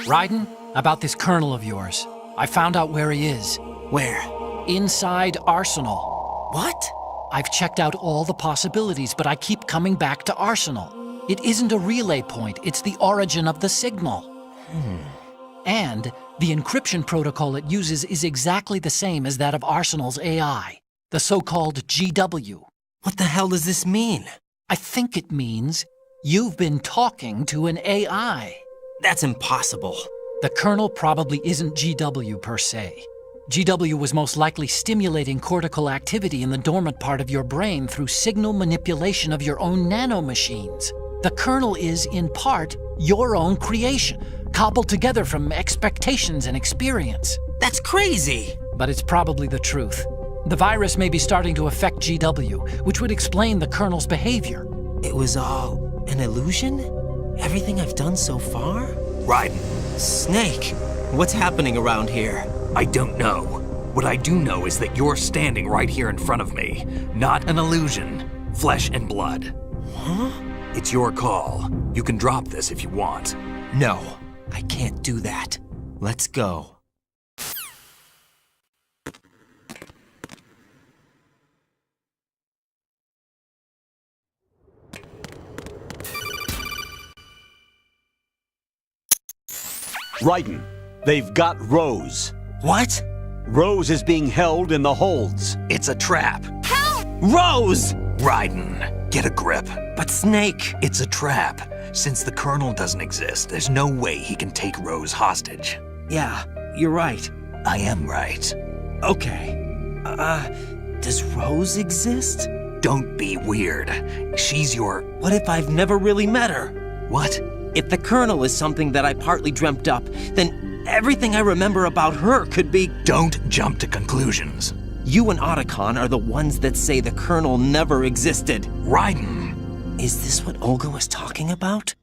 Raiden, about this colonel of yours. I found out where he is. Where? Inside Arsenal. What? I've checked out all the possibilities, but I keep coming back to Arsenal. It isn't a relay point, it's the origin of the signal. And the encryption protocol it uses is exactly the same as that of Arsenal's AI, the so-called GW. What the hell does this mean? I think it means you've been talking to an AI. That's impossible. The kernel probably isn't GW per se. GW was most likely stimulating cortical activity in the dormant part of your brain through signal manipulation of your own nanomachines. The kernel is, in part, your own creation, cobbled together from expectations and experience. That's crazy! But it's probably the truth. The virus may be starting to affect GW, which would explain the kernel's behavior. It was all an illusion? Everything I've done so far? Raiden, Snake, what's happening around here? I don't know. What I do know is that you're standing right here in front of me. Not an illusion. Flesh and blood. Huh? It's your call. You can drop this if you want. No, I can't do that. Let's go. Raiden, they've got Rose. What? Rose is being held in the holds. It's a trap. Rose! Raiden, get a grip. But Snake... It's a trap. Since the Colonel doesn't exist, there's no way he can take Rose hostage. Yeah, you're right. I am right. Okay. Does Rose exist? Don't be weird. She's your... What if I've never really met her? What? If the Colonel is something that I partly dreamt up, then everything I remember about her could be... Don't jump to conclusions. You and Otacon are the ones that say the Colonel never existed. Raiden! Is this what Olga was talking about?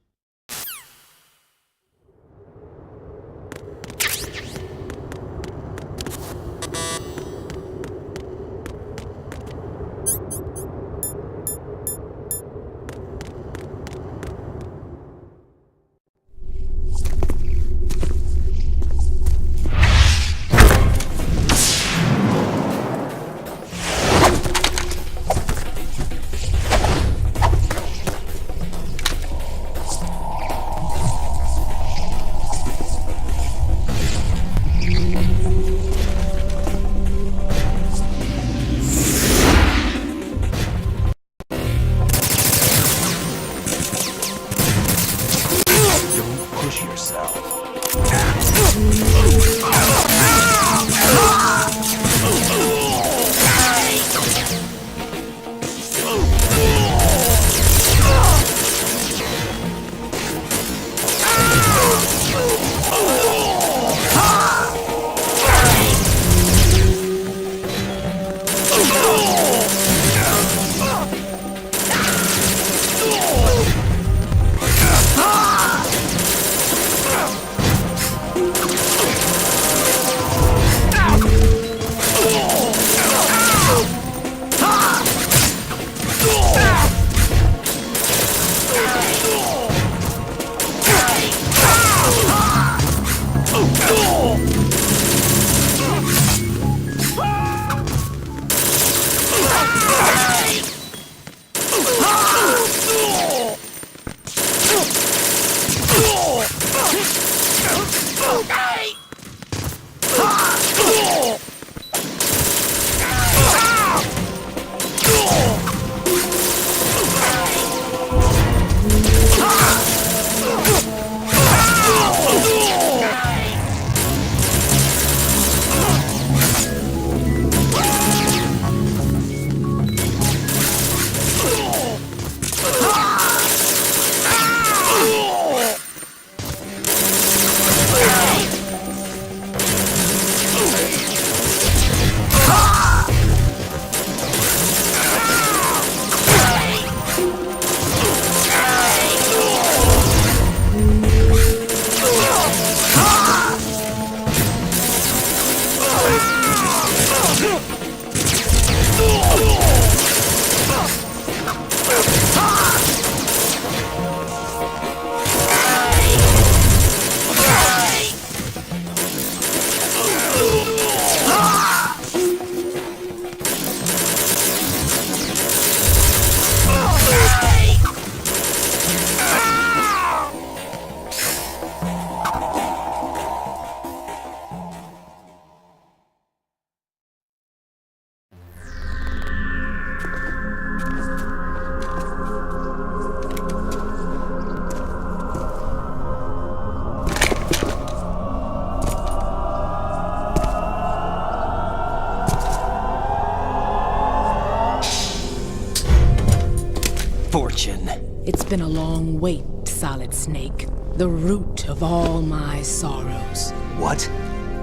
fortune. It's been a long wait, Solid Snake. The root of all my sorrows. What?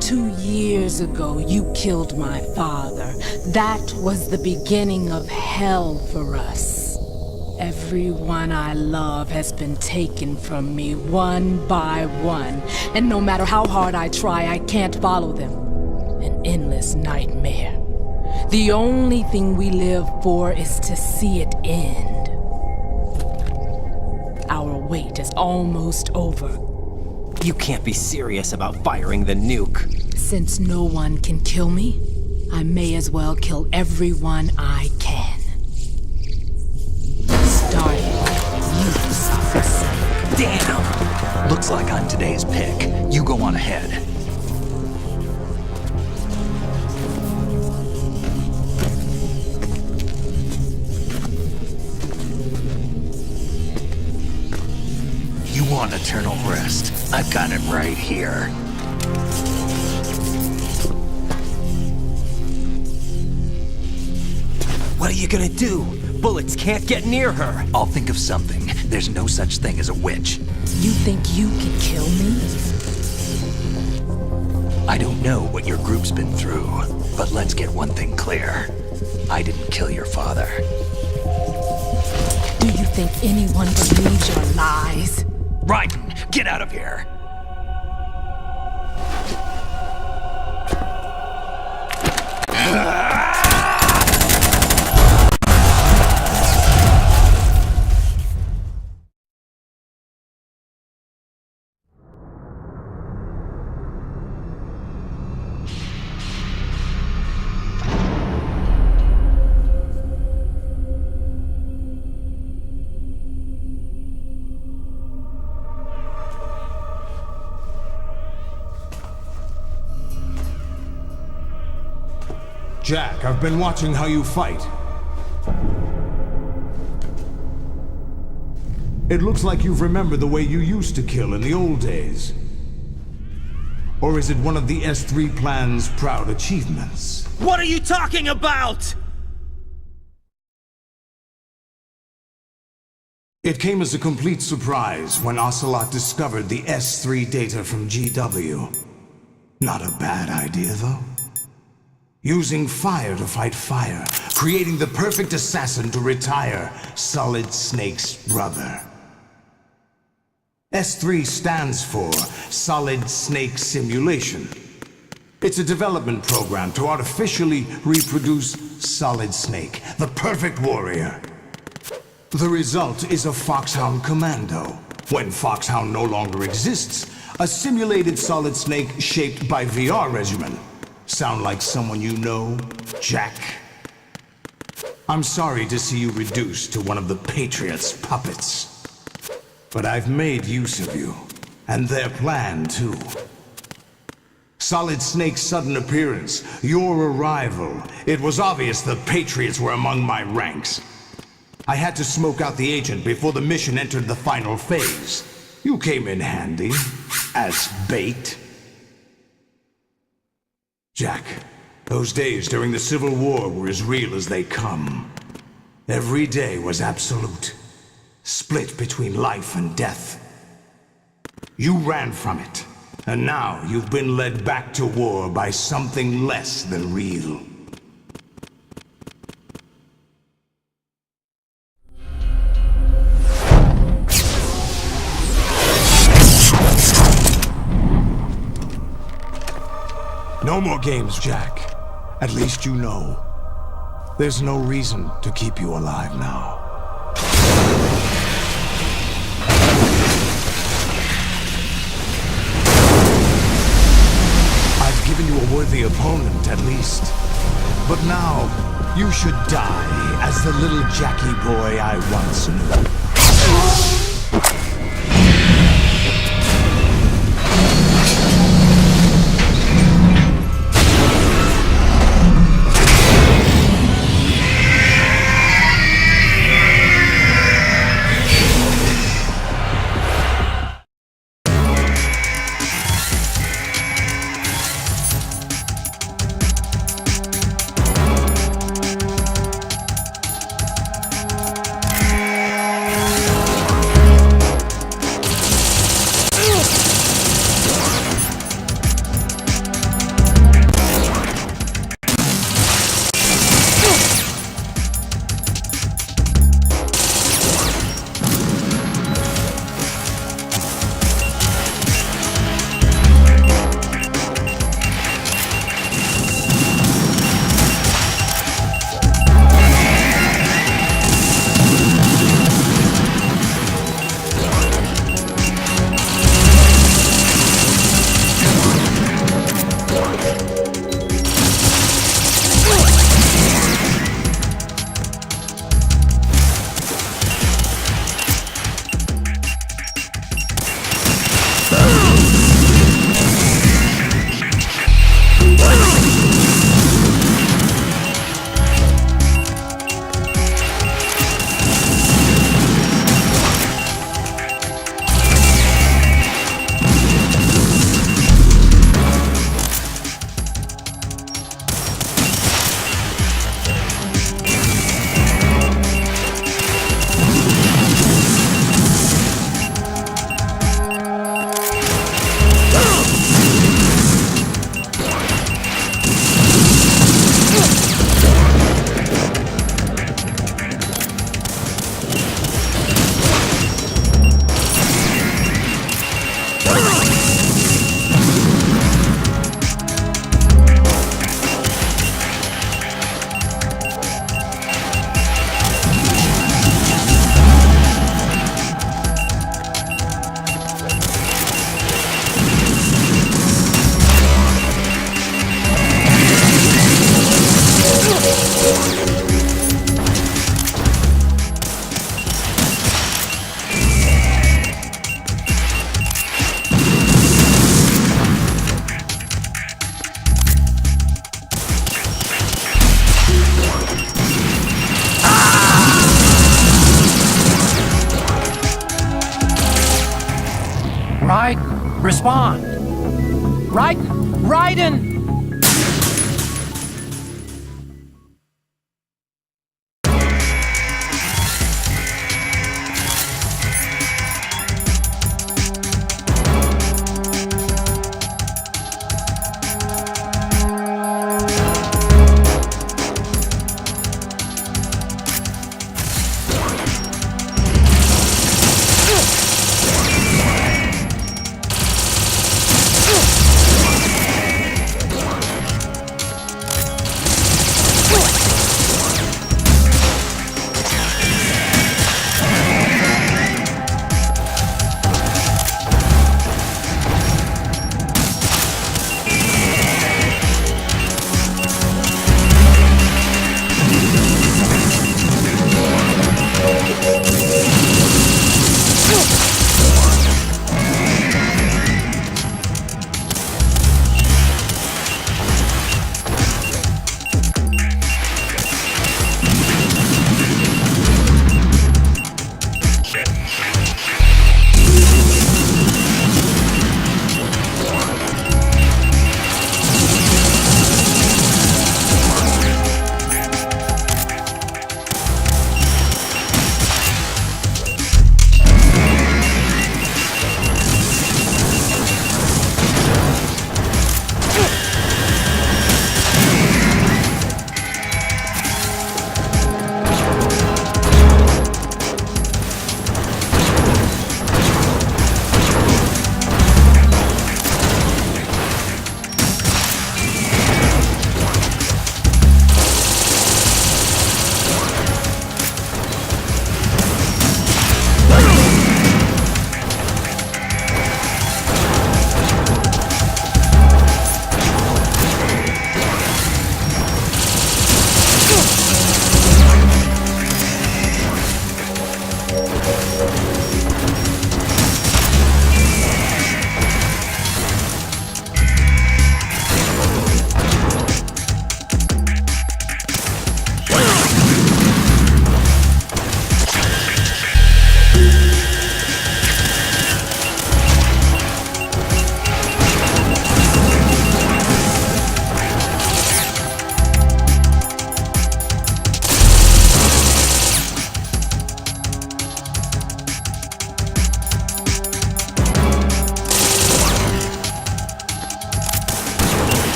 2 years ago, you killed my father. That was the beginning of hell for us. Everyone I love has been taken from me one by one. And no matter how hard I try, I can't follow them. An endless nightmare. The only thing we live for is to see it end. Our wait is almost over. You can't be serious about firing the nuke. Since no one can kill me, I may as well kill everyone I can. Starting with you, Solid Snake. Damn! Looks like I'm today's pick. You go on ahead. You want eternal rest? I've got it right here. What are you gonna do? Bullets can't get near her. I'll think of something. There's no such thing as a witch. You think you can kill me? I don't know what your group's been through, but let's get one thing clear. I didn't kill your father. Do you think anyone believes your lies? Raiden, get out of here! Jack, I've been watching how you fight. It looks like you've remembered the way you used to kill in the old days. Or is it one of the S3 plan's proud achievements? What are you talking about? It came as a complete surprise when Ocelot discovered the S3 data from GW. Not a bad idea, though. Using fire to fight fire, creating the perfect assassin to retire Solid Snake's brother. S3 stands for Solid Snake Simulation. It's a development program to artificially reproduce Solid Snake, the perfect warrior. The result is a Foxhound Commando. When Foxhound no longer exists, a simulated Solid Snake shaped by VR regimen. Sound like someone you know, Jack? I'm sorry to see you reduced to one of the Patriots' puppets. But I've made use of you, and their plan too. Solid Snake's sudden appearance, your arrival, it was obvious the Patriots were among my ranks. I had to smoke out the agent before the mission entered the final phase. You came in handy, as bait. Jack, those days during the Civil War were as real as they come. Every day was absolute, split between life and death. You ran from it, and now you've been led back to war by something less than real. No more games, Jack. At least you know. There's no reason to keep you alive now. I've given you a worthy opponent, at least. But now, you should die as the little Jackie boy I once knew. Raiden, respond! Raiden! Raiden!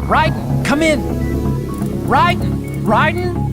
Raiden, come in! Raiden! Raiden?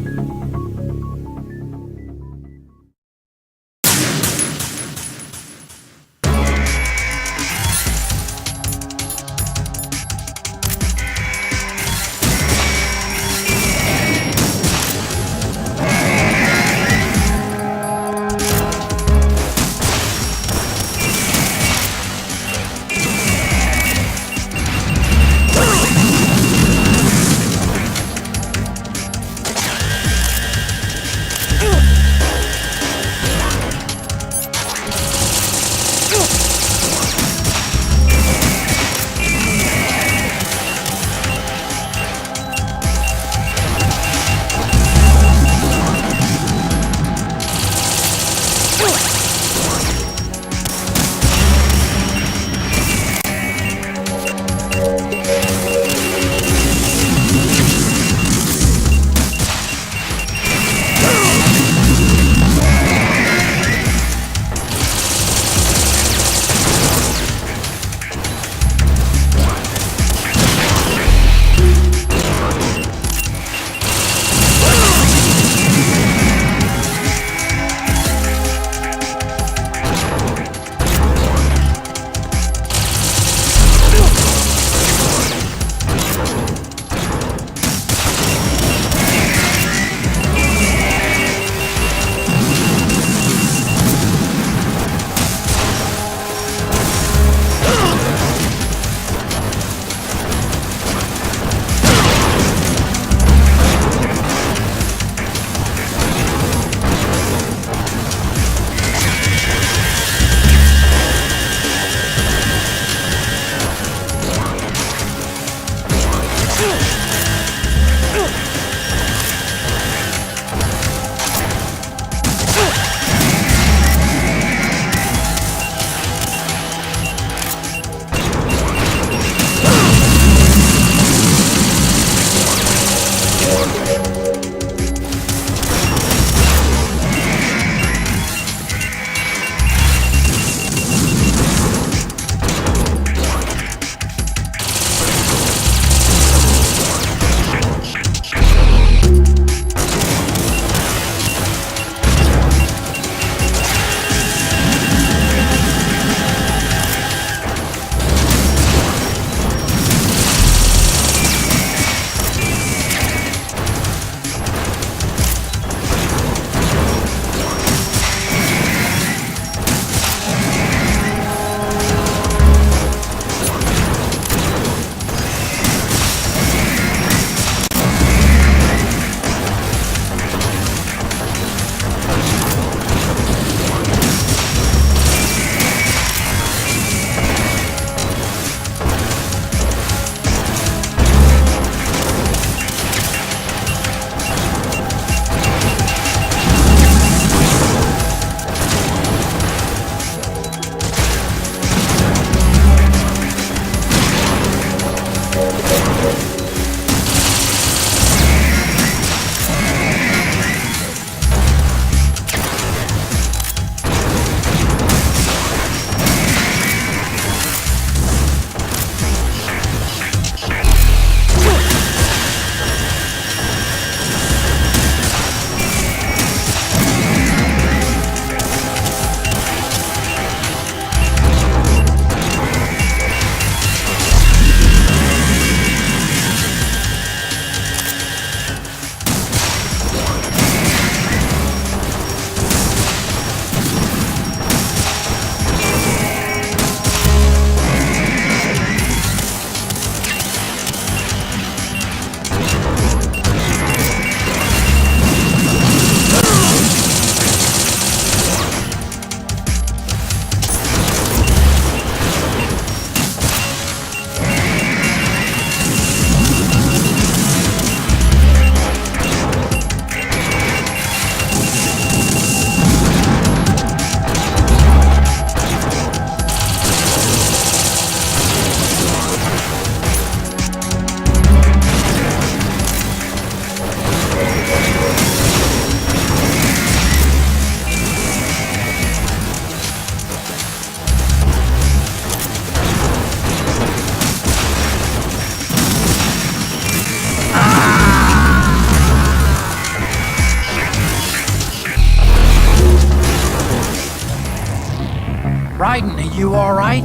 You all right?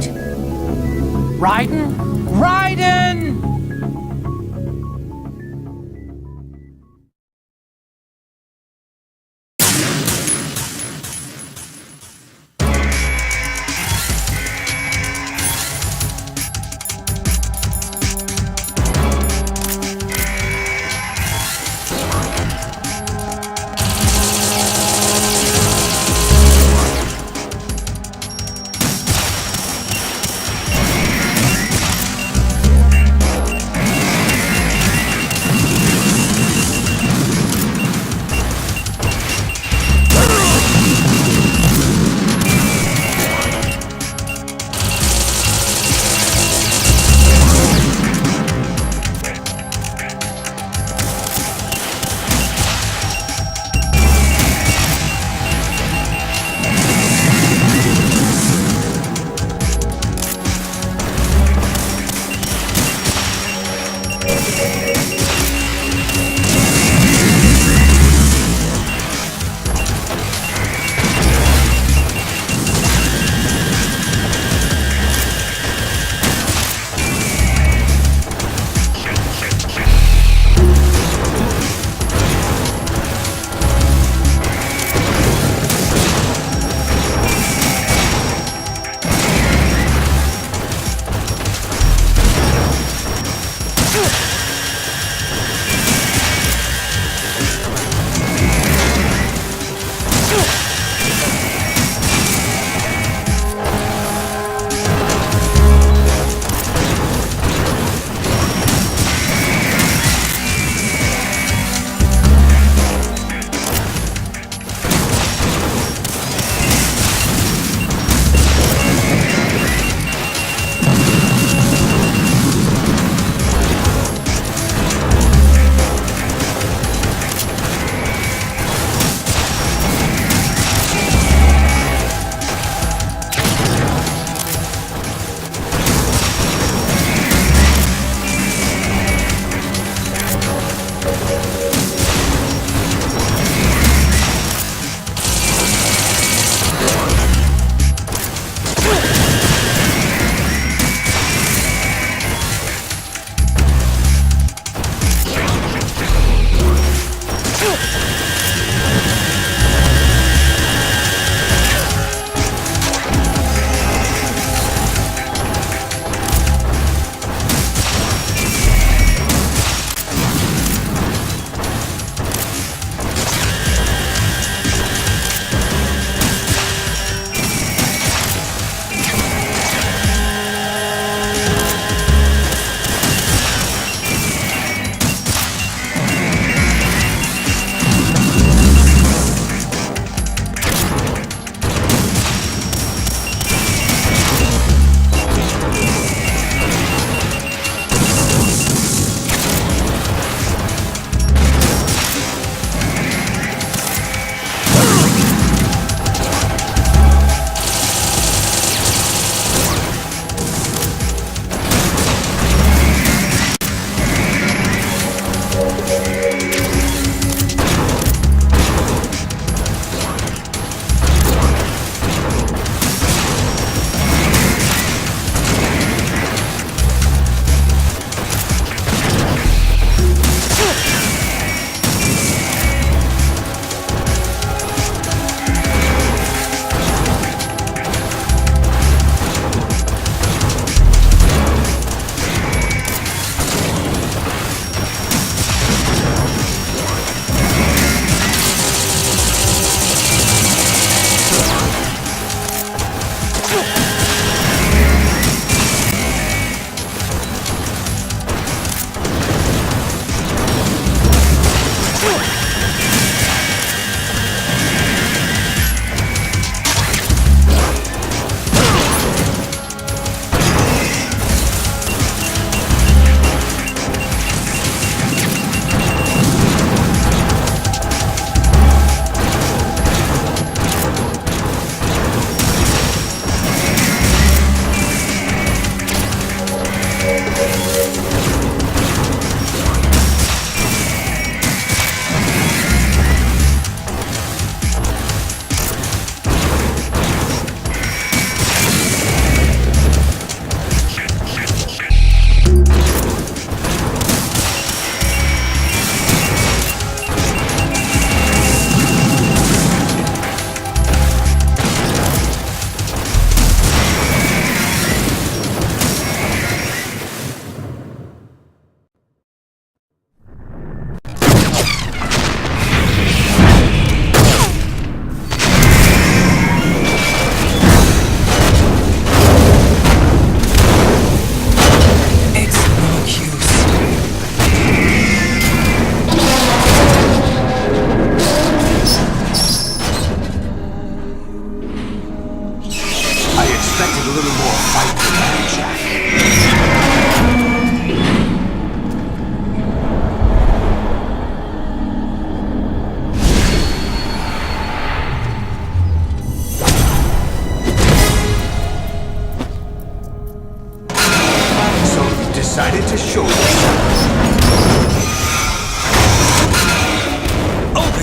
Raiden? Raiden!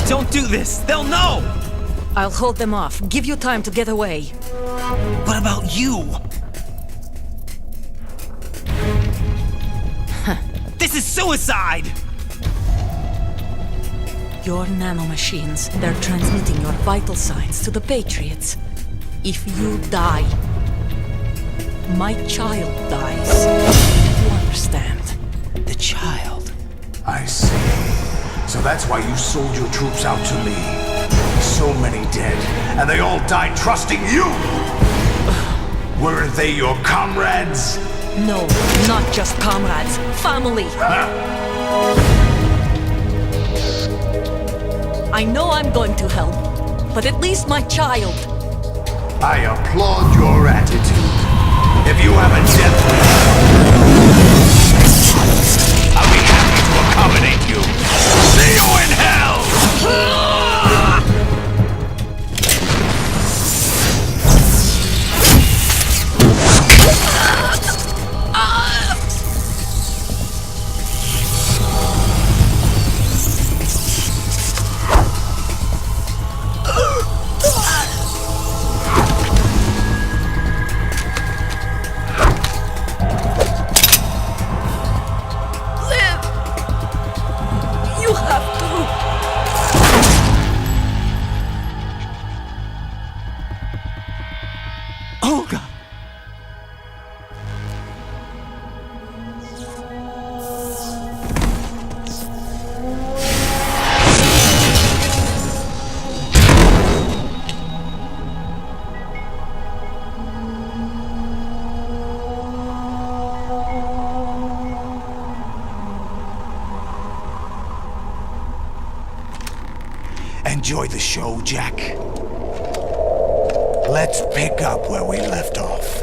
Don't do this! They'll know! I'll hold them off. Give you time to get away. What about you? This is suicide! Your nanomachines, they're transmitting your vital signs to the Patriots. If you die, my child dies. You understand? The child. I see. So that's why you sold your troops out to me. So many dead, and they all died trusting you! Weren't they your comrades? No, not just comrades. Family! I know I'm going to hell, but at least my child. I applaud your attitude. If you have a death wish, I'll be happy to accommodate you. See you in hell! You have to. Olga! Enjoy the show, Jack. Let's pick up where we left off.